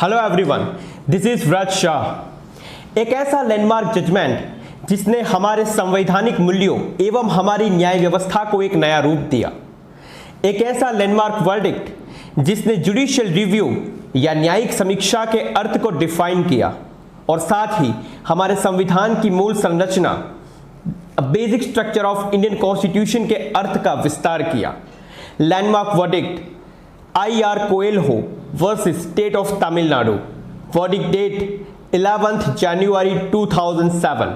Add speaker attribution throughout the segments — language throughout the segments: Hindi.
Speaker 1: Hello everyone, this is Vraj Shah. एक ऐसा लैंडमार्क जजमेंट जिसने हमारे संवैधानिक मूल्यों एवं हमारी न्याय व्यवस्था को एक नया रूप दिया। एक ऐसा लैंडमार्क वर्डिक्ट जिसने जुडिशियल रिव्यू या न्यायिक समीक्षा के अर्थ को डिफाइन किया और साथ ही हमारे संविधान की मूल संरचना basic structure of Indian constitution के अर्थ का विस्तार किया। Landmark verdict I.R. Coelho versus state of Tamil Nadu, verdict date 11 जनवरी 2007।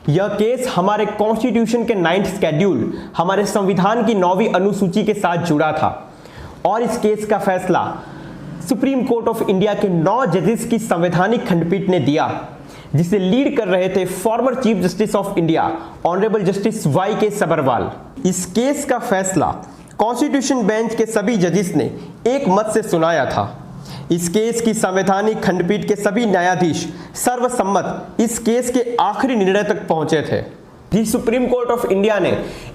Speaker 1: यह केस हमारे कॉन्स्टिट्यूशन के 9th शेड्यूल, हमारे संविधान की 9वीं अनुसूची के साथ जुड़ा था और इस केस का फैसला सुप्रीम कोर्ट ऑफ इंडिया के 9 जजेस की संवैधानिक खंडपीठ ने दिया, जिसे लीड कर रहे थे former chief justice of India honourable justice Y.K. Sabharwal. इस केस का फैसला कॉन्स्टिट्यूशन बेंच के सभी जजेस ने एक मत से सुनाया था। इस केस की संवैधानिक खंडपीठ के सभी न्यायाधीश सर्वसम्मत इस केस के आखिरी निर्णय तक पहुंचे थे। दी सुप्रीम कोर्ट ऑफ इंडिया ने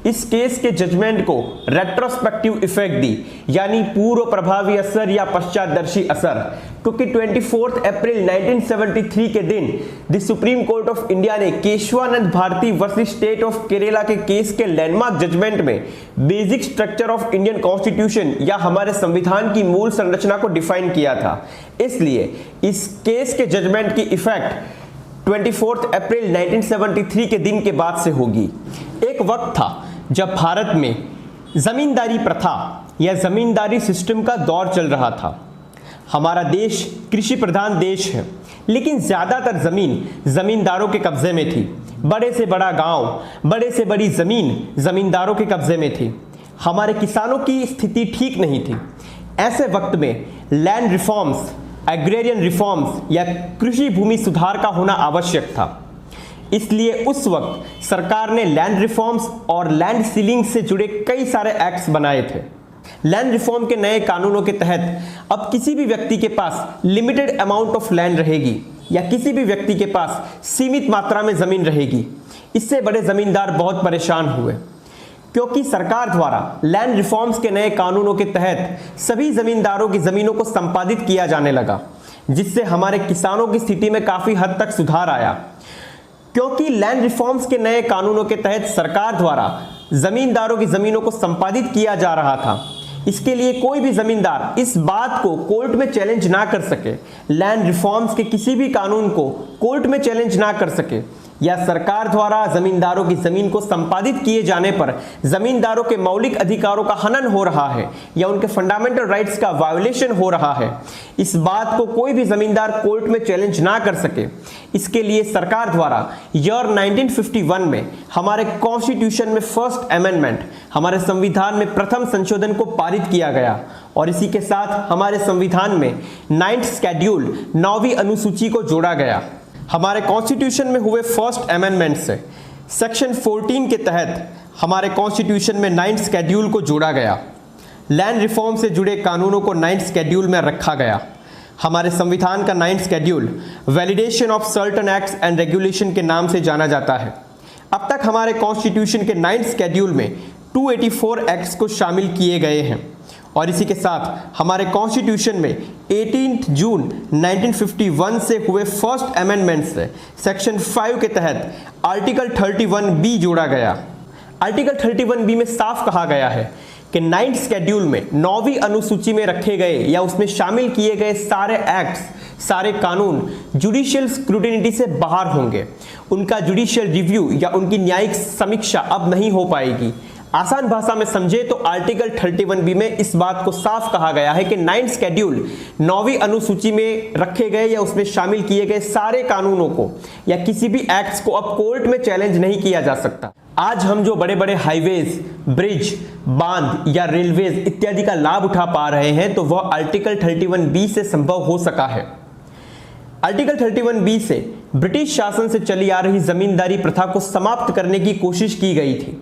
Speaker 1: इस केस के जजमेंट को रेट्रोस्पेक्टिव इफेक्ट दी, यानी पूर्व प्रभावी असर या पश्चातदर्शी असर, क्योंकि 24 अप्रैल 1973 के दिन the supreme court of India ने Kesavananda Bharati versus state of Kerala के केस के लैंडमार्क जजमेंट में basic structure of Indian constitution या हमारे संविधान की मूल संरचना को डिफाइन किया था। इसलिए इस केस के जजमेंट की इफेक्ट 24 अप्रैल 1973 के दिन के बाद से होगी। एक वक्त था जब भारत में जमींदारी प्रथा या जमींदारी सिस्टम का दौर चल रहा था। हमारा देश कृषि प्रधान देश है, लेकिन ज्यादातर जमीन जमींदारों के कब्जे में थी। बड़े से बड़ा गांव, बड़े से बड़ी जमीन जमींदारों के कब्जे में थी। हमारे किसानों की स्थिति ठीक नहीं थी। ऐसे वक्त में लैंड रिफॉर्म्स, एग्रेरियन रिफॉर्म्स या कृषि भूमि सुधार का होना आवश्यक था। इसलिए उस वक्त सरकार ने लैंड रिफॉर्म्स और लैंड सीलिंग से जुड़े कई सारे एक्ट्स बनाए थे। लैंड रिफॉर्म के नए कानूनों के तहत अब किसी भी व्यक्ति के पास लिमिटेड अमाउंट ऑफ लैंड रहेगी या किसी भी व्यक्ति के पास सीमित मात्रा में जमीन रहेगी। इससे बड़े जमींदार बहुत परेशान हुए, क्योंकि सरकार द्वारा लैंड रिफॉर्म्स के नए कानूनों के तहत सभी जमींदारों की जमीनों को संपादित किया जाने लगा, जिससे हमारे किसानों की स्थिति में काफी हद तक सुधार आया। क्योंकि लैंड रिफॉर्म्स के नए कानूनों के तहत सरकार द्वारा जमींदारों की जमीनों को संपादित किया जा रहा था, इसके लिए कोई भी जमींदार इस बात को कोर्ट में चैलेंज ना कर सके, लैंड रिफॉर्म्स के किसी भी कानून को कोर्ट में चैलेंज ना कर सके, या सरकार द्वारा जमींदारों की जमीन को संपादित किए जाने पर जमींदारों के मौलिक अधिकारों का हनन हो रहा है या उनके फंडामेंटल राइट्स का वायोलेशन हो रहा है, इस बात को कोई भी जमींदार कोर्ट में चैलेंज ना कर सके। इसके लिए सरकार द्वारा ईयर 1951 में हमारे कॉन्स्टिट्यूशन में फर्स्ट अमेंडमेंट, हमारे संविधान में प्रथम संशोधन को पारित किया गया और इसी के साथ हमारे संविधान में 9th शेड्यूल 9वीं अनुसूची को जोड़ा गया। हमारे कॉन्स्टिट्यूशन में हुए फर्स्ट अमेंडमेंट से सेक्शन 14 के तहत हमारे कॉन्स्टिट्यूशन में 9th शेड्यूल को जोड़ा गया। लैंड रिफॉर्म से जुड़े कानूनों को 9th शेड्यूल में रखा गया। हमारे संविधान का 9th schedule validation of certain acts and regulation के नाम से जाना जाता है। अब तक हमारे कॉन्स्टिट्यूशन के 9th शेड्यूल में 284 एक्ट्स को शामिल किए गए हैं और इसी के साथ हमारे कॉन्स्टिट्यूशन में 18 जून 1951 से हुए फर्स्ट अमेंडमेंट से सेक्शन 5 के तहत आर्टिकल 31B जोड़ा गया। आर्टिकल 31B में साफ कहा गया है कि 9th शेड्यूल में 9वीं अनुसूची में रखे गए या उसमें शामिल किए गए सारे एक्ट्स, सारे कानून जुडिशियल स्क्रूटिनी से बाहर होंगे। उनका जुडिशियल रिव्यू या उनकी न्यायिक समीक्षा अब नहीं हो पाएगी। आसान भाषा में समझे तो आर्टिकल 31B में इस बात को साफ कहा गया है कि 9th शेड्यूल 9वीं अनुसूची में रखे गए या उसमें शामिल किए गए सारे कानूनों को या किसी भी एक्ट्स को अब कोर्ट में चैलेंज नहीं किया जा सकता। आज हम जो बड़े बड़े हाईवेज, ब्रिज, बांध या रेलवेज इत्यादि का लाभ उठा पा रहे हैं, तो वह आर्टिकल 31B से संभव हो सका है। आर्टिकल 31B से ब्रिटिश शासन से चली आ रही जमींदारी प्रथा को समाप्त करने की कोशिश की गई थी।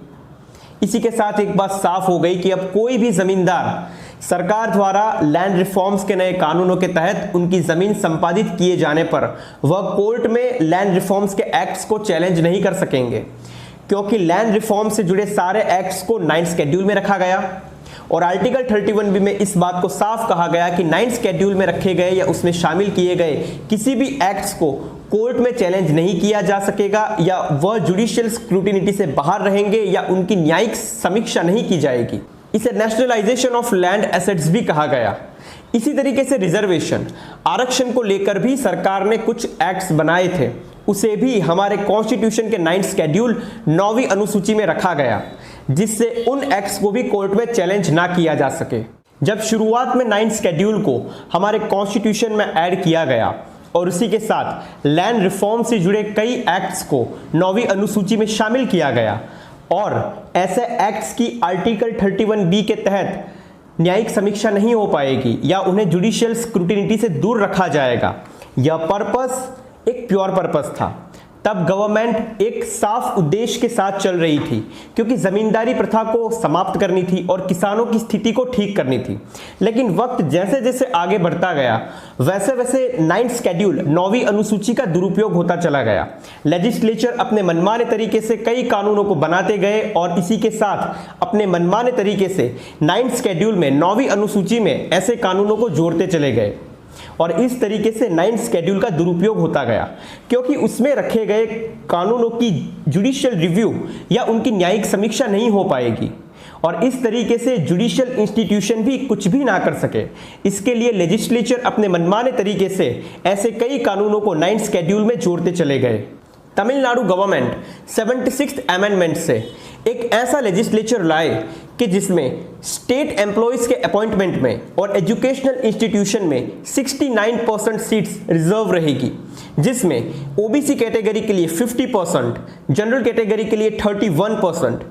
Speaker 1: इसी के साथ एक बात साफ हो गई कि अब कोई भी जमींदार सरकार द्वारा लैंड रिफॉर्म्स के नए कानूनों के तहत उनकी जमीन संपादित किए जाने पर वह कोर्ट में लैंड रिफॉर्म्स के एक्ट्स को चैलेंज नहीं कर सकेंगे, क्योंकि लैंड रिफॉर्म से जुड़े सारे एक्ट्स को 9th शेड्यूल में रखा गया और आर्टिकल 31B में इस बात को साफ कहा गया कि 9th शेड्यूल में रखे गए या उसमें शामिल किए गए किसी भी एक्ट्स को कोर्ट में चैलेंज नहीं किया जा सकेगा, या वह जुडिशियल स्क्रूटिनिटी से बाहर रहेंगे, या उनकी न्यायिक समीक्षा नहीं की जाएगी। इसे नेशनलाइजेशन ऑफ लैंड एसेट्स भी कहा गया। इसी तरीके से रिजर्वेशन, आरक्षण को लेकर भी सरकार ने कुछ एक्ट्स बनाए थे, उसे भी हमारे कॉन्स्टिट्यूशन के 9th शेड्यूल 9वीं अनुसूची में रखा गया, जिससे उन एक्ट्स को भी कोर्ट में चैलेंज ना किया जा सके। जब शुरुआत में 9th शेड्यूल को हमारे कॉन्स्टिट्यूशन में ऐड किया गया और उसी के साथ लैंड रिफॉर्म से जुड़े कई एक्ट्स को 9वीं अनुसूची में शामिल किया गया, और ऐसे एक्ट्स की आर्टिकल 31B के तहत न्यायिक समीक्षा नहीं हो पाएगी या उन्हें जुडिशियल स्क्रूटिनिटी से दूर रखा जाएगा। यह पर्पस एक प्योर पर्पस था। तब गवर्नमेंट एक साफ उद्देश्य के साथ चल रही थी, क्योंकि जमींदारी प्रथा को समाप्त करनी थी और किसानों की स्थिति को ठीक करनी थी। लेकिन वक्त जैसे जैसे आगे बढ़ता गया, वैसे वैसे 9th शेड्यूल 9वीं अनुसूची का दुरुपयोग होता चला गया। लेजिस्लेचर अपने मनमाने तरीके से कई कानूनों को बनाते गए और इसी के साथ अपने मनमाने तरीके से 9th शेड्यूल में 9वीं अनुसूची में ऐसे कानूनों को जोड़ते चले गए, और इस तरीके से 9th शेड्यूल का दुरुपयोग होता गया, क्योंकि उसमें रखे गए कानूनों की जुडिशियल रिव्यू या उनकी न्यायिक समीक्षा नहीं हो पाएगी, और इस तरीके से जुडिशियल इंस्टीट्यूशन भी कुछ भी ना कर सके। इसके लिए लेजिस्लेचर अपने मनमाने तरीके से ऐसे कई कानूनों को 9th शेड्यूल में जोड़ते चले गए। तमिलनाडु गवर्नमेंट 76th अमेंडमेंट से एक ऐसा लेजिस्लेचर लाए कि जिसमें स्टेट एम्प्लॉयज के अपॉइंटमेंट में और एजुकेशनल इंस्टीट्यूशन में 69% सीट्स रिजर्व रहेगी, जिसमें ओबीसी कैटेगरी के लिए 50%, जनरल कैटेगरी के लिए 31%,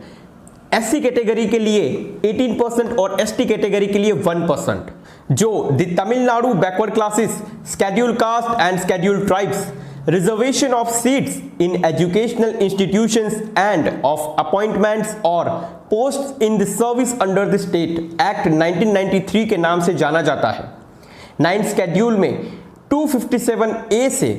Speaker 1: एससी कैटेगरी के लिए 18% और एसटी कैटेगरी के लिए 1%, जो the Tamil Nadu backward classes, schedule caste and schedule tribes, reservation of seats in educational institutions and of appointments or posts in the service under the State Act 1993 के नाम से जाना जाता है। 9th शेड्यूल में 257A से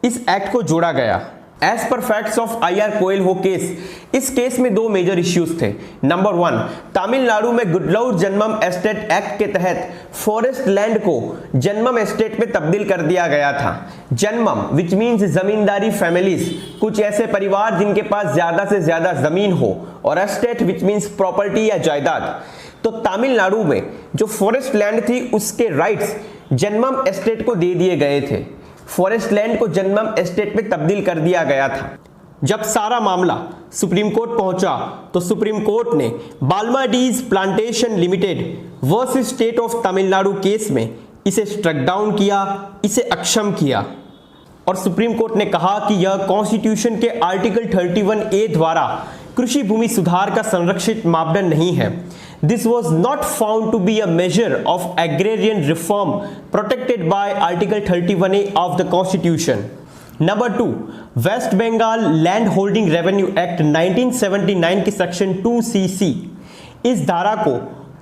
Speaker 1: इस एक्ट को जोड़ा गया। As per facts of IR Coelho case, इस केस में दो मेजर इश्यूज थे। नंबर 1, तमिलनाडु में गुडलूर जन्मम एस्टेट एक्ट के तहत फॉरेस्ट लैंड को जन्मम एस्टेट में तब्दील कर दिया गया था। जन्मम विच मीन्स जमींदारी फैमिलीज, कुछ ऐसे परिवार जिनके पास ज्यादा से ज्यादा जमीन हो, और एस्टेट विच मीन्स प्रॉपर्टी या जायदाद। तो तमिलनाडु में जो फॉरेस्ट लैंड थी उसके राइट्स जन्मम एस्टेट को दे दिए गए थे। फॉरेस्ट लैंड को जन्मम एस्टेट में तब्दील कर दिया गया था। जब सारा मामला सुप्रीम कोर्ट पहुंचा तो सुप्रीम कोर्ट ने Balmadies plantation limited versus state of Tamil Nadu case में इसे स्ट्रक डाउन किया, इसे अक्षम किया, और सुप्रीम कोर्ट ने कहा कि यह कॉन्स्टिट्यूशन के आर्टिकल 31A द्वारा कृषि भूमि सुधार का संरक्षित मापदंड नहीं है। This was not found to be a measure of agrarian reform protected by Article 31A of the Constitution. Number 2, West Bengal Land Holding Revenue Act 1979 के सेक्शन 2CC, इस धारा को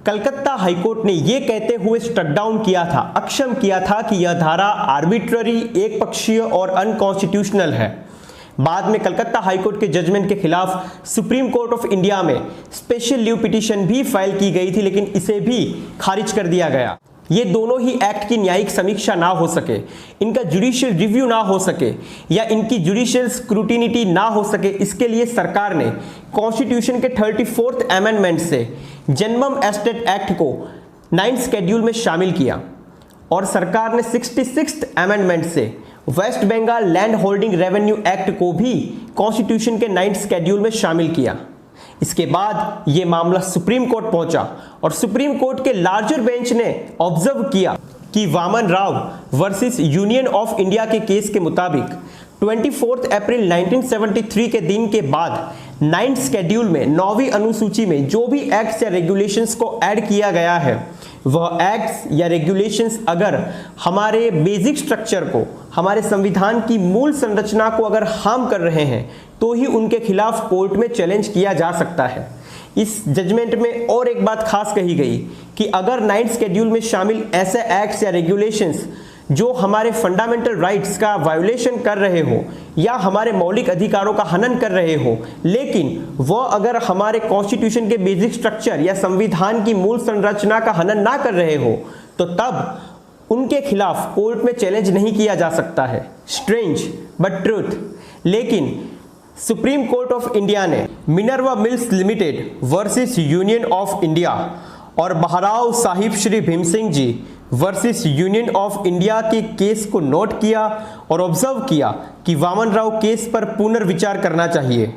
Speaker 1: कलकत्ता हाईकोर्ट ने यह कहते हुए स्ट्रक डाउन किया था, अक्षम किया था कि यह धारा आर्बिट्ररी, एक पक्षीय और अनकॉन्स्टिट्यूशनल है। बाद में कलकत्ता हाईकोर्ट के जजमेंट के खिलाफ सुप्रीम कोर्ट ऑफ इंडिया में स्पेशल लीव पिटीशन भी फाइल की गई थी, लेकिन इसे भी खारिज कर दिया गया। ये दोनों ही एक्ट की न्यायिक समीक्षा ना हो सके, इनका जुडिशियल रिव्यू ना हो सके या इनकी जुडिशियल स्क्रूटिनिटी ना हो सके, इसके लिए सरकार ने कॉन्स्टिट्यूशन के 34th अमेंडमेंट से जन्मम एस्टेट एक्ट को 9th शेड्यूल में शामिल किया, और सरकार ने 66th अमेंडमेंट से West Bengal land holding revenue act को भी कॉन्स्टिट्यूशन के 9th शेड्यूल में शामिल किया। इसके बाद यह मामला सुप्रीम कोर्ट पहुंचा और सुप्रीम कोर्ट के लार्जर बेंच ने ऑब्जर्व किया कि Waman Rao versus union of India के केस के मुताबिक 24 अप्रैल 1973 के दिन के बाद 9th शेड्यूल में 9वीं अनुसूची में जो भी एक्ट्स या रेगुलेशंस को ऐड किया गया है, वह एक्ट्स या रेगुलेशंस अगर हमारे बेसिक स्ट्रक्चर को, हमारे संविधान की मूल संरचना को अगर हार्म कर रहे हैं, तो ही उनके खिलाफ कोर्ट में चैलेंज किया जा सकता है। इस जजमेंट में और एक बात खास कही गई कि अगर 9th शेड्यूल में शामिल ऐसे एक्ट्स या रेगुलेशंस जो हमारे फंडामेंटल राइट्स का वायोलेशन कर रहे हो या हमारे मौलिक अधिकारों का हनन कर रहे हो, लेकिन वह अगर हमारे कॉन्स्टिट्यूशन के बेसिक स्ट्रक्चर या संविधान की मूल संरचना का हनन ना कर रहे हो, तो तब उनके खिलाफ कोर्ट में चैलेंज नहीं किया जा सकता है। स्ट्रेंज बट ट्रूथ, लेकिन सुप्रीम कोर्ट ऑफ इंडिया ने Minerva mills limited versus union of India और बहराव Sahib Shri Bhim Singh ji versus union of India के केस को नोट किया और ऑब्जर्व किया कि वामन राव केस पर पुनर्विचार करना चाहिए।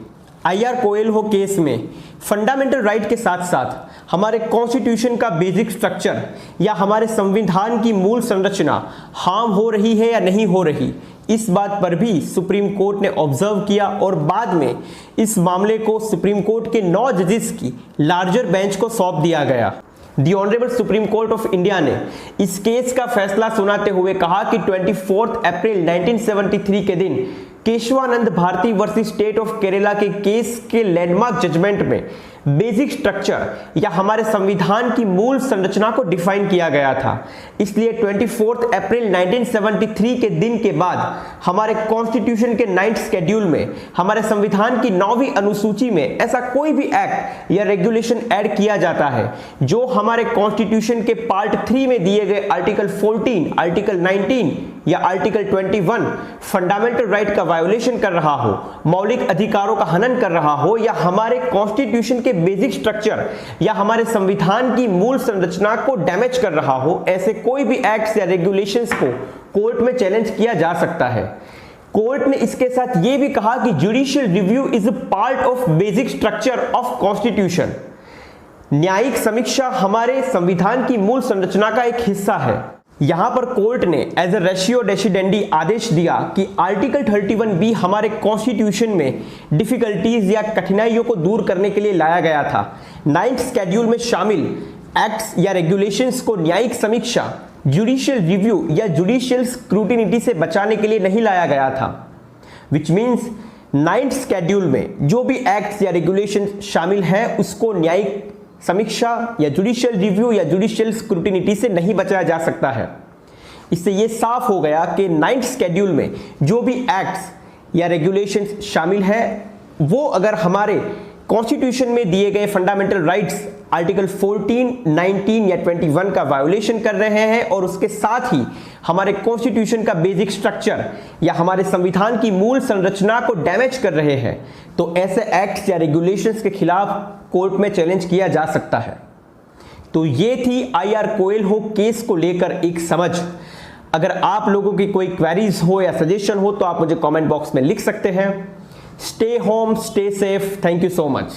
Speaker 1: आईआर कोएल्हो केस में फंडामेंटल राइट के साथ साथ हमारे कॉन्स्टिट्यूशन का बेसिक स्ट्रक्चर या हमारे संविधान की मूल संरचना हार्म हो रही है या नहीं हो रही, इस बात पर भी सुप्रीम कोर्ट ने ऑब्जर्व किया और बाद में इस मामले को सुप्रीम कोर्ट के 9 जजेस की लार्जर बेंच को सौंप दिया गया। The honourable supreme court of India ने इस केस का फैसला सुनाते हुए कहा कि 24 अप्रैल 1973 के दिन Keshavananda Bharati versus state of Kerala के केस के लैंडमार्क जजमेंट में बेसिक स्ट्रक्चर या हमारे संविधान की मूल संरचना को डिफाइन किया गया था। इसलिए 24 अप्रैल 1973 के दिन के बाद हमारे कॉन्स्टिट्यूशन के 9th शेड्यूल में हमारे संविधान की 9वीं अनुसूची में ऐसा कोई भी एक्ट या रेगुलेशन ऐड किया जाता है जो हमारे कॉन्स्टिट्यूशन के पार्ट 3 में दिए गए आर्टिकल 14, आर्टिकल 19 या आर्टिकल 21 फंडामेंटल राइट का वायोलेशन कर रहा हो, मौलिक अधिकारों का हनन कर रहा हो या हमारे कॉन्स्टिट्यूशन के बेसिक स्ट्रक्चर या हमारे संविधान की मूल संरचना को डैमेज कर रहा हो, ऐसे कोई भी एक्ट्स या रेगुलेशंस को कोर्ट में चैलेंज किया जा सकता है। कोर्ट ने इसके साथ यह भी कहा कि judicial review is a part of basic structure of constitution. न्यायिक समीक्षा हमारे संविधान की मूल संरचना का एक हिस्सा है। यहां पर कोर्ट ने एज ए रेशियो डेसिडेंडी आदेश दिया कि आर्टिकल 31B हमारे कॉन्स्टिट्यूशन में डिफिकल्टीज या कठिनाइयों को दूर करने के लिए लाया गया था। 9th शेड्यूल में शामिल एक्ट्स या रेगुलेशंस को न्यायिक समीक्षा, जुडिशियल रिव्यू या जुडिशियल स्क्रूटिनिटी से बचाने के लिए नहीं लाया गया था। विच मीन्स 9th शेड्यूल में जो भी एक्ट्स या रेगुलेशन शामिल है उसको न्यायिक समीक्षा या जुडिशियल रिव्यू या जुडिशियल स्क्रूटिनिटी से नहीं बचाया जा सकता है। इससे यह साफ हो गया कि 9th शेड्यूल में जो भी एक्ट्स या रेगुलेशंस शामिल है वो अगर हमारे कॉन्स्टिट्यूशन में दिए गए फंडामेंटल राइट्स आर्टिकल 14, 19 या 21 का वायोलेशन कर रहे हैं और उसके साथ ही हमारे कॉन्स्टिट्यूशन का बेसिक स्ट्रक्चर या हमारे संविधान की मूल संरचना को डैमेज कर रहे हैं, तो ऐसे एक्ट्स या रेगुलेशंस के खिलाफ कोर्ट में चैलेंज किया जा सकता है। तो ये थी आईआर कोएल्हो केस को लेकर एक समझ। अगर आप लोगों की कोई क्वेरीज हो या सजेशन हो तो आप मुझे कमेंट बॉक्स में लिख सकते हैं। Stay home, stay safe. Thank you so much.